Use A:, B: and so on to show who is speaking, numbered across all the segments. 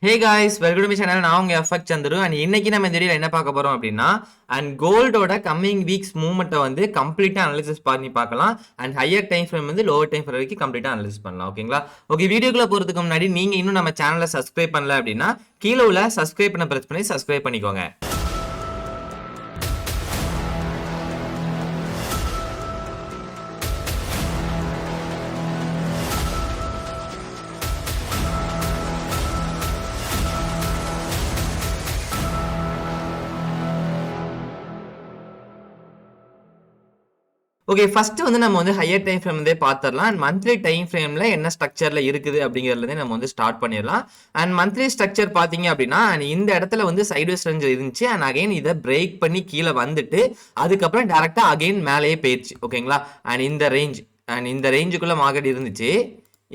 A: Hey guys, welcome to my channel. நான் உங்க FX Chandru and இன்னைக்கு நம்ம இந்த வீடியோல என்ன பார்க்க போறோம் அப்படின்னா and கோல்டோட கம்மிங் வீக்ஸ் மூவ்மெண்ட்டை வந்து கம்ப்ளீட்டா அனலைசிஸ் பண்ணி பார்க்கலாம் and ஹையர் டைம் ஃப்ரேம் வந்து லோவர் டைம் ஃப்ரேம் வரைக்கும் கம்ப்ளீட்டா அனலைசிஸ் பண்ணலாம். ஓகேங்களா? ஓகே, வீடியோக்குள்ள போறதுக்கு முன்னாடி நீங்க இன்னும் நம்ம சேனலை சப்ஸ்கிரைப் பண்ணல அப்படின்னா கீழே உள்ள சப்ஸ்கிரைப் பண்ண பிரஸ் பண்ணி சப்ஸ்கிரைப் பண்ணிக்கோங்க. ஓகே, ஃபர்ஸ்ட் வந்து நம்ம வந்து ஹையர் டைம் ஃப்ரேம் வந்து பார்த்துடலாம். அண்ட் மந்த்லி டைம் ஃப்ரேம்ல என்ன ஸ்ட்ரக்சர்ல இருக்குது அப்படிங்கிறதுல நம்ம வந்து ஸ்டார்ட் பண்ணிடலாம். அண்ட் மந்த்லி ஸ்ட்ரக்சர் பார்த்தீங்க அப்படின்னா இந்த இடத்துல வந்து சைட்வேஸ் ரேஞ்ச் இருந்துச்சு. அண்ட் அகைன் இதை பிரேக் பண்ணி கீழே வந்துட்டு அதுக்கப்புறம் டேரக்டா அகைன் மேலேயே போயிடுச்சு. ஓகேங்களா? அண்ட் இந்த ரேஞ்சுக்குள்ள மார்க்கெட் இருந்துச்சு.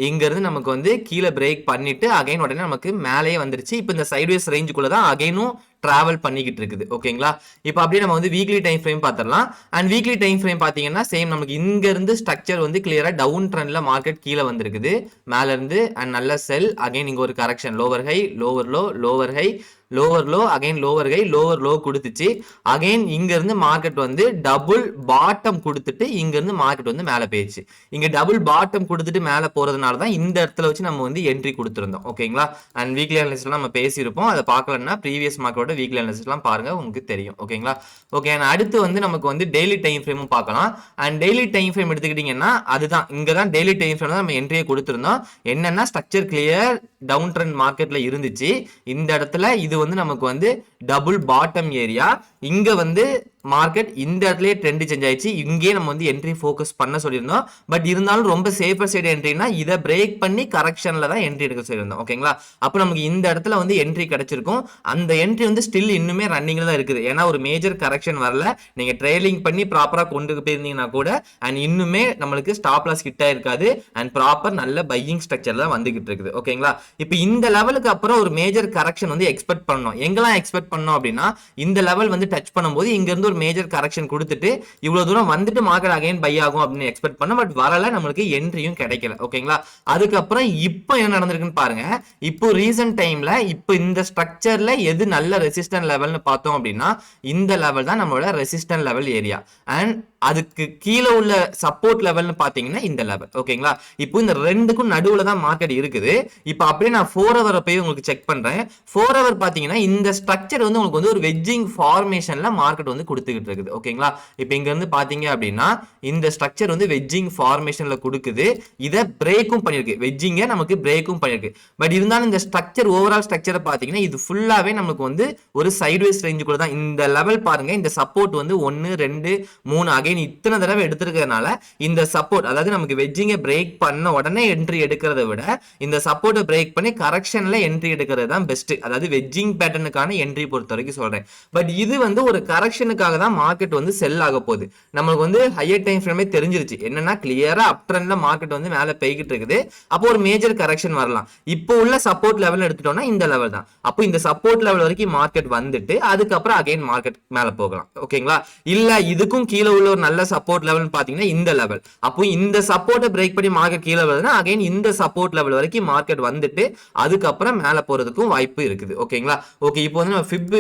A: இங்கிருந்து நமக்கு வந்து கீழே பிரேக் பண்ணிட்டு அகைன் உடனே நமக்கு மேலேயே வந்துருச்சு. இப்போ இந்த சைட்வேஸ் ரேஞ்சுக்குள்ள தான் அகைனும் டிராவல் பண்ணிக்கிட்டு இருக்குது. ஓகேங்களா? இப்போ அப்படியே நம்ம வந்து வீக்லி டைம் ஃப்ரேம் பார்த்துடலாம். அண்ட் வீக்லி டைம் ஃப்ரேம் பார்த்தீங்கன்னா சேம் நமக்கு இங்க இருந்து ஸ்ட்ரக்சர் வந்து கிளியரா டவுன் ட்ரெண்ட்ல மார்க்கெட் கீழே வந்திருக்குது மேல இருந்து. அண்ட் நல்ல செல் அகைன் இங்க ஒரு correction, lower high lower low lower high lower low again lower high lower low கொடுத்துச்சு. அகைன் இங்க இருந்து மார்க்கெட் வந்து டபுள் பாட்டம் கொடுத்துட்டு இங்க இருந்து மார்க்கெட் வந்து மேலே போயிடுச்சு. இங்க டபுள் பாட்டம் கொடுத்துட்டு மேலே போறதுனால தான் இந்த இடத்துல வச்சு நம்ம வந்து என்ட்ரி கொடுத்துருந்தோம். ஓகேங்களா? அண்ட் வீக்லி அனலிசிஸ்லாம் நம்ம பேசியிருப்போம். அதை பார்க்கலன்னா ப்ரீவியஸ் மார்க்கெட்டோட வீக்லி அனலிசிஸ்லாம் பாருங்க, உங்களுக்கு தெரியும். ஓகேங்களா? ஓகே, அடுத்து வந்து நமக்கு வந்து டெய்லி டைம் ஃப்ரேமும் பார்க்கலாம். அண்ட் டெய்லி டைம் ஃப்ரேம் எடுத்துக்கிட்டீங்கன்னா அதுதான் இங்க தான் டெய்லி டைம் ஃப்ரேம் தான் நம்ம என்ட்ரியை கொடுத்துருந்தோம். என்னன்னா ஸ்ட்ரக்சர் கிளியர் டவுன் ட்ரெண்ட் மார்க்கெட்ல இருந்துச்சு. இந்த இடத்துல இது வந்து நமக்கு வந்து டபுள் பாட்டம் ஏரியா. இங்க வந்து மார்க்கெட் இந்த இடத்துலயே ட்ரெண்ட் சேஞ்ச் ஆயிடுச்சு. இங்கே நம்ம வந்து என்ட்ரி ஃபோக்கஸ் பண்ண சொல்லியிருந்தோம். பட் இருந்தாலும் ரொம்ப சேஃபர் சைடு என்ட்ரினா இதை பிரேக் பண்ணி கரெக்ஷன்ல தான் என்ட்ரி எடுக்க சொல்லியிருந்தோம். ஓகேங்களா? அப்போ நமக்கு இந்த இடத்துல வந்து என்ட்ரி கிடைச்சிருக்கும். அந்த என்ட்ரி வந்து ஸ்டில் இன்னுமே ரன்னிங்ல தான் இருக்குது. ஏன்னா ஒரு மேஜர் கரெக்ஷன் வரல. நீங்க ட்ரெயிலிங் பண்ணி ப்ராப்பரா கொண்டு போயிருந்தீங்கன்னா கூட அண்ட் இன்னுமே நம்மளுக்கு ஸ்டாப் லாஸ் ஹிட் ஆயிருக்காது. அண்ட் ப்ராப்பர் நல்ல பையிங் ஸ்ட்ரக்சர் தான் வந்துகிட்டு இருக்குது. ஓகேங்களா? இப்போ இந்த லெவலுக்கு அப்புறம் ஒரு மேஜர் கரெக்ஷன் வந்து எக்ஸ்பெக்ட் பண்ணோம். எங்கெல்லாம் எக்ஸ்பெக்ட் பண்ணோம் அப்படின்னா இந்த லெவல் வந்து டச் பண்ணும்போது இங்க இருந்து ஒரு மேஜர் கரெக்ஷன் கொடுத்துட்டு இவ்வளவு தூரம் வந்துட்டு மார்க்கெட் அகைன் பை ஆகும் அப்படின்னு எக்ஸ்பெக்ட் பண்ண. பட் வரல, நம்மளுக்கு என்ட்ரியும் கிடைக்கல. ஓகேங்களா? அதுக்கப்புறம் இப்போ என்ன நடந்திருக்குன்னு பாருங்க. இப்போ ரீசன்ட் டைம்ல இப்போ இந்த ஸ்ட்ரக்சர்ல எது நல்ல ரெசிஸ்டன்ட் லெவல்னு பார்த்தோம் அப்படின்னா இந்த லெவல் தான் நம்மளோட ரெசிஸ்டன்ட் லெவல் ஏரியா. அண்ட் அதுக்கு கீழே உள்ள சப்போர்ட் லெவல்னு பாத்தீங்கன்னா இந்த லெவல். ஓகேங்களா? இப்போ இந்த ரெண்டுக்கும் நடுவுல தான் மார்க்கெட் இருக்குது. இப்போ அப்படியே நான் 4 ஹவர் போய் உங்களுக்கு செக் பண்றேன். 4 ஹவர் பாத்தீங்கன்னா இந்த ஸ்ட்ரக்சர் வந்து உங்களுக்கு வந்து ஒரு வெட்ஜிங் ஃபார்மேஷன்ல மார்க்கெட் வந்து கொடுத்துக்கிட்டு இருக்குது. ஓகேங்களா? இப்போ இங்க இருந்து பாத்தீங்க அப்படின்னா இந்த ஸ்ட்ரக்சர் வந்து வெட்ஜிங் ஃபார்மேஷன்ல கொடுக்குது. இதை பிரேக்கும் பண்ணிருக்கு, வெட்ஜிங்க நமக்கு பிரேக்கும் பண்ணிருக்கு. பட் இருந்தாலும் இந்த ஸ்ட்ரக்சர் ஓவரால் ஸ்ட்ரக்சரை பாத்தீங்கன்னா இது ஃபுல்லாவே நமக்கு வந்து ஒரு சைட்வேஸ் ரேஞ்சுக்குள்ள தான். இந்த லெவல் பாருங்க, இந்த சப்போர்ட் வந்து 1 2 3 அகைன் இத்தனை தடவை எடுத்திருக்கிறதுனால இந்த சப்போர்ட், அதாவது நமக்கு வெட்ஜிங்கை பிரேக் பண்ண உடனே என்ட்ரி எடுக்கிறத விட இந்த சப்போர்ட்டை பிரேக் பண்ணி கரெக்ஷன்ல என்ட்ரி எடுக்கிறது தான் பெஸ்ட். அதாவது வெட்ஜிங் பேட்டர்னுக்கான என்ட்ரி பொறுத்த வரைக்கும் சொல்றேன். பட் இது வந்து ஒரு கரெக்ஷனுக்காக தான் மார்க்கெட் வந்து செல் ஆக போகுது. நமக்கு வந்து ஹையர் டைம் ஃப்ரேமே தெரிஞ்சிருச்சு. என்னன்னா கிளியரா அப் ட்ரெண்ட்ல மார்க்கெட் வந்து மேலே போய்கிட்டு இருக்குது. அப்போ ஒரு மேஜர் கரெக்ஷன் வரலாம். இப்போ உள்ள சப்போர்ட் லெவல் எடுத்துட்டோம்னா இந்த லெவல் தான். அப்போ இந்த சப்போர்ட் லெவல் வரைக்கும் மார்க்கெட் வந்துட்டு அதுக்கப்புறம் அகைன் மார்க்கெட் மேலே போகலாம். ஓகேங்களா? இல்ல இதுக்கும் கீழே உள்ள ஒரு நல்ல சப்போர்ட் லெவல் பாத்தீங்கன்னா இந்த லெவல். அப்போ இந்த சப்போர்ட்டை பிரேக் பண்ணி மார்க்கெட் கீழே வருதுன்னா அகைன் இந்த சப்போர்ட் லெவல் வரைக்கும் மார்க்கெட் வந்துட்டு அதுக்கப்புறம் மேலே போறதுக்கும் வாய்ப்பு இருக்குது. ஓகேங்களா? ஓகே, இப்போ வந்து நம்ம ஃபிப்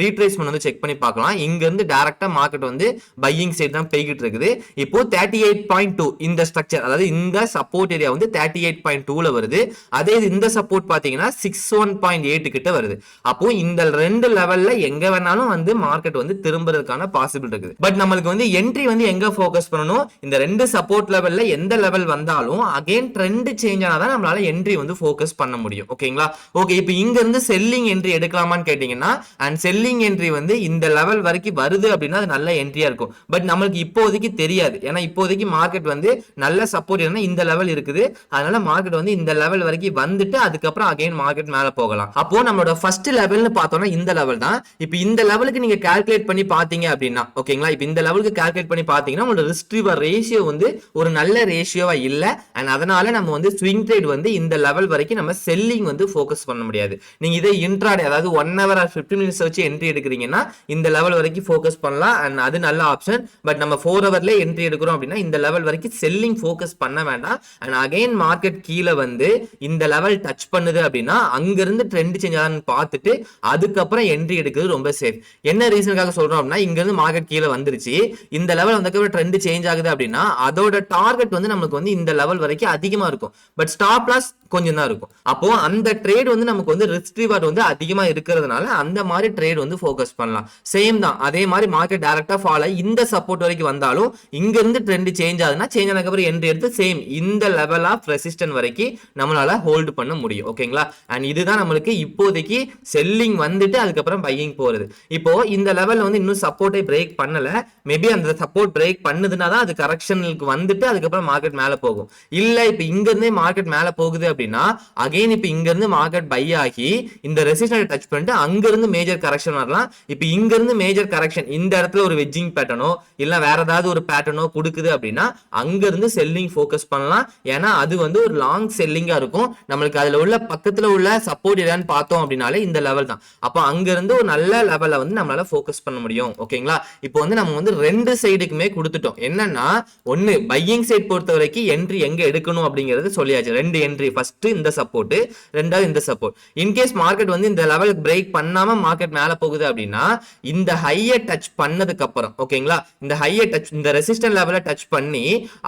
A: ரீட்ரேஸ்மென்ட் வந்து செக் பண்ணி பார்க்கலாம். இங்க இருந்து டைரக்டா மார்க்கெட் வந்து பையிங் சைடு தான் போய்கிட்டு இருக்குது. இப்போ 38.2 இந்த ஸ்ட்ரக்சர், அதாவது இந்த சப்போர்ட் ஏரியா வந்து 38.2ல வருது. அதே இந்த சப்போர்ட் பாத்தீங்கன்னா 61.8 கிட்ட வருது. அப்போ இந்த ரெண்டு லெவல்ல எங்க வேணாலும் வந்து மார்க்கெட் வந்து திரும்புறதுக்கான பாசிபிள் இருக்குது. பட் நம்மளுக்கு வந்து என்ட்ரி வந்து எங்க ஃபோக்கஸ் பண்ணணும், இந்த ரெண்டு சப்போர்ட் லெவல்ல எந்த லெவல் வந்தாலும் அகைன் ட்ரெண்ட் சேஞ்ச் ஆனாதான் நம்மளால என்ட்ரி வந்து ஃபோக்கஸ் பண்ண முடியும். ஓகேங்களா? ஓகே, இப்போ இங்க இருந்து செல்லிங் என்ட்ரி எடுக்கலாமான்னு கேட்டீங்கன்னா அண்ட் செல்லிங் என்ட்ரி வந்து இந்த லெவல் வரைக்கும் வருது அப்படின்னா அது நல்ல என்ட்ரியா இருக்கும். பட் நம்மளுக்கு இப்போதைக்கு தெரியாது. ஏன்னா இப்போதைக்கு மார்க்கெட் வந்து நல்ல சப்போர்ட் என்ன இந்த லெவல் இருக்குது. அதனால மார்க்கெட் வந்து இந்த லெவல் வரைக்கும் வந்துட்டு அதுக்கப்புறம் அகைன் மார்க்கெட் மேல போகலாம். அப்போ நம்மளோட ஃபர்ஸ்ட் லெவல்னு பார்த்தோம்னா இந்த லெவல் தான். இப்போ இந்த லெவலுக்கு நீங்க கால்குலேட் பண்ணி பாத்தீங்க அப்படின்னா ஓகேங்களா, இப்போ இந்த லெவலுக்கு கால்குலேட் பண்ணி பாத்தீங்கன்னா உங்களோட ரிஸ்க் ரிவார்ட் ரேஷியோ வந்து ஒரு நல்ல ரேஷியோவா இல்ல. அண்ட் அதனால நம்ம வந்து ஸ்விங் ட்ரேட் வந்து இந்த லெவல் வரைக்கும் நம்ம செல்லிங் வந்து ஃபோக்கஸ் பண்ண முடியாது. நீங்க இதை இன்ட்ராடே அதாவது 1 hour or 15 minutes வச்சு என்ட்ரி எடுக்கிறீங்கன்னா இந்த லெவல் வரைக்கும் ஃபோக்கஸ் பண்ணலாம். அண்ட் அது நல்ல ஆப்ஷன். பட் நம்ம 4 hourல என்ட்ரி எடுக்கிறோம் அப்படின்னா இந்த லெவல் வரைக்கும் செல்லிங் ஃபோக்கஸ் பண்ண வேண்டாம். அண்ட் அகைன் மார்க்கெட் கீழே வந்து இந்த லெவல் டச் பண்ணுது அப்படின்னா அங்கிருந்து ட்ரெண்ட் சேஞ்ச் ஆகுதுன்னு பார்த்துட்டு அதுக்கப்புறம் என்ட்ரி எடுக்கிறது ரொம்ப சேஃப். என்ன ரீசனுக்காக சொல்றோம் அப்படின்னா இங்க இருந்து மார்க்கெட் கீழே வந்துருச்சு, இந்த லெவல் வந்ததுக்கு ட்ரெண்ட் சேஞ்ச் ஆகுது அப்படின்னா அதோட டார்கெட் வந்து நமக்கு வந்து இந்த லெவல் வரைக்கும் அதிகமா இருக்கும். பட் ஸ்டாப் லாஸ் கொஞ்சம் தான் இருக்கும். அப்போ அந்த ட்ரேட் வந்து நமக்கு வந்து ரிஸ்க் ரிவார்ட் வந்து அதிகமா இருக்கிறதுனால அந்த மாதிரி ட்ரேட் வந்து ஃபோக்கஸ் பண்ணலாம். சேம் தான். அதே மாதிரி மார்க்கெட் டைரக்டா ஃபால் ஆகி இந்த சப்போர்ட் வரைக்கும் வந்தாலும் இங்க இருந்து ட்ரெண்ட் சேஞ்ச் ஆகுதுன்னா சேஞ்ச் ஆனதுக்கு அப்புறம் என்ட்ரி எடுத்து சேம் இந்த லெவல் ஆஃப் ரெசிஸ்டன்ட் வரைக்கும் நம்மளால ஹோல்ட் பண்ண முடியும். ஓகேங்களா? அண்ட் இதுதான் நம்மளுக்கு இப்போதைக்கு செல்லிங் வந்துட்டு அதுக்கப்புறம் பையிங் போறது. இப்போ இந்த லெவல்ல வந்து இன்னும் சப்போர்ட்டை பிரேக் பண்ணல. மேபி அந்த சப்போர்ட் பிரேக் பண்ணுதுன்னா தான் அது கரெக்ஷனுக்கு வந்துட்டு அதுக்கப்புறம் மார்க்கெட் மேல போகும். இல்ல இப்ப இங்க இருந்தே மார்க்கெட் மேல போகுது அப்படின்னா அகைன் இப்ப இங்க இருந்து மார்க்கெட் பை ஆகி இந்த ரெசிஸ்டன்ட் டச் பண்ணிட்டு அங்க இருந்து மேஜர் கரெக்ஷன் வரலாம். இப்ப இங்க இருந்து மேஜர் கரெக்ஷன் இந்த இடத்துல ஒரு வெட்ஜிங் பேட்டர்னோ இல்ல வேற ஏதாவது ஒரு பேட்டர்னோ கொடுக்குது அப்படின்னா அங்க இருந்து செல்லிங் ஃபோக்கஸ் பண்ணலாம். ஏன்னா அது வந்து ஒரு லாங் செல்லிங்கா இருக்கும். நம்மளுக்கு அதுல உள்ள பக்கத்துல உள்ள சப்போர்ட் என்னன்னு பார்த்தோம் அப்படின்னாலே இந்த லெவல் தான். அப்ப அங்க இருந்து ஒரு நல்ல லெவல்ல வந்து நம்மளால ஃபோக்கஸ் பண்ண முடியும். ஓகேங்களா? இப்போ வந்து நம்ம வந்து ரெண்டு சைடுக்குமே கொடுத்துட்டோம். என்னன்னா ஒன்னு பையிங் சைட் பொறுத்த வரைக்கும் என்ட்ரி எங்க எடுக்கணும் அப்படிங்கிறது சொல்லியாச்சு. ரெண்டு என்ட்ரி, ஃபர்ஸ்ட் இந்த சப்போர்ட், ரெண்டாவது இந்த சப்போர்ட். இன்கேஸ் மார்க்கெட் வந்து இந்த லெவல் பிரேக் பண்ணாம மார்க்கெட் மேல போகுது அப்படின்னா இந்த ஹையை டச் பண்ணதுக்கு அப்புறம் ஓகேங்களா, இந்த ஹையை டச் இந்த ரெசிஸ்டன்ட் லெவலை டச் பண்ணி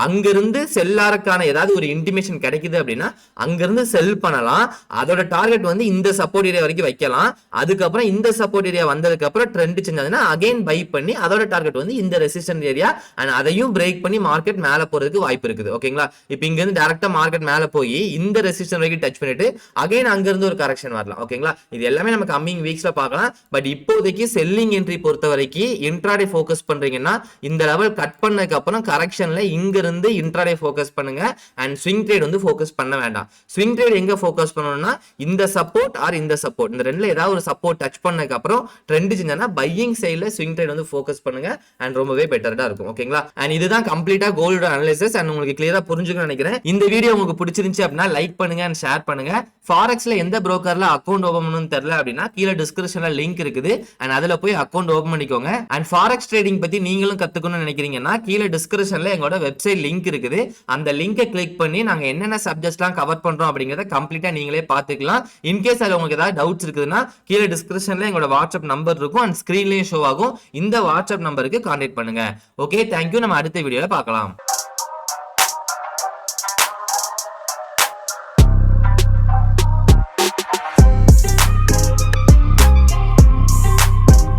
A: அங்கிருந்து செல்லாருக்கான ஏதாவது ஒரு இன்டிமேஷன் கிடைக்குது அப்படின்னா அங்கிருந்து செல் பண்ணலாம். அதோட டார்கெட் வந்து இந்த சப்போர்ட் ஏரியா வரைக்கும் வைக்கலாம். அதுக்கப்புறம் இந்த சப்போர்ட் ஏரியா வந்ததுக்கு அப்புறம் ட்ரெண்ட் சேஞ்ச் ஆகுதுன்னா அகைன் பை பண்ணி அதோட டார்கெட் வந்து இந்த ரெசிஸ்டன்ட் ஏரியா அண்ட் அதையும் பிரேக் பண்ணி மார்க்கெட் மேல போறதுக்கு வாய்ப்பு இருக்குது. ஓகேங்களா? இப்போ இங்க இருந்து டைரக்டா மார்க்கெட் மேல போய் இந்த ரெசிஸ்டன்ட் வரைக்கும் டச் பண்ணிட்டு அகைன் அங்க இருந்து ஒரு கரெக்ஷன் வரலாம். ஓகேங்களா? இது எல்லாமே நம்ம கம்மிங் வீக்ஸ்ல பார்க்கலாம். பட் இப்போதைக்கு செல்லிங் என்ட்ரி பொறுத்த வரைக்கும் இன்ட்ராடே ஃபோக்கஸ் பண்றீங்கன்னா இந்த லெவல் கட் பண்ணதுக்கு அப்புறம் கரெக்ஷன்ல இங்க இருந்து இன்ட்ராடே ஃபோக்கஸ் பண்ணுங்க. அண்ட் ஸ்விங் ட்ரேட் வந்து ஃபோக்கஸ் பண்ண வேண்டாம். ஸ்விங் ட்ரேட் எங்க ஃபோக்கஸ் பண்ணணும்னா இந்த சப்போர்ட் ஆர் இந்த சப்போர்ட், இந்த ரெண்டுல ஏதாவது ஒரு சப்போர்ட் டச் பண்ணதுக்கு அப்புறம் ட்ரெண்ட் செஞ்சா பையிங் சைடுல ஸ்விங் ட்ரேட் வந்து ஃபோக்கஸ் பண்ணுங்க. அண்ட் ரொம்பவே பெட்டரா இருக்கும். ஓகேங்களா? அண்ட் இதுதான் கம்ப்ளீட்டா கோல்டோட அனலைசிஸ். அண்ட் உங்களுக்கு கிளியரா புரிஞ்சுக்கணும்னு நினைக்கிறேன். இந்த வீடியோ உங்களுக்கு பிடிச்சிருந்துச்சு அப்படின்னா லைக் பண்ணுங்க அண்ட் ஷேர் பண்ணுங்க. ஃபாரெக்ஸ்ல எந்த brokerல அக்கவுண்ட் ஓபன் பண்ணனும்னு தெரியல அப்படின்னா கீழே டிஸ்கிரிப்ஷன்ல லிங்க் இருக்குது. அண்ட் அதுல போய் அக்கவுண்ட் ஓபன் பண்ணிக்கோங்க. அண்ட் ஃபாரெக்ஸ் ட்ரேடிங் பத்தி நீங்களும் கத்துக்கணும்னு நினைக்கிறீங்கன்னா கீழே டிஸ்கிரிப்ஷன்ல எங்களோட வெப்சைட் லிங்க் இருக்குது. அந்த லிங்கை கிளிக் பண்ணி நாங்க என்னென்ன சப்ஜெக்ட்ஸ்லாம் கவர் பண்றோம் அப்படிங்கறத கம்ப்ளீட்டா நீங்களே பாத்துக்கலாம். இன்கேஸ் அதுல உங்களுக்கு ஏதாவது டவுட்ஸ் இருக்குதுன்னா கீழே டிஸ்கிரிப்ஷன்ல எங்களோட வாட்ஸ்அப் நம்பர் இருக்கும் அண்ட் ஸ்கிரீன்லயும் ஷோ ஆகும். இந்த வாட்ஸ்அப் நம்பருக்கு கான்டாக்ட் பண்ணுங்க. Okay, thank you. நம்ம அடுத்த வீடியோல பார்க்கலாம்.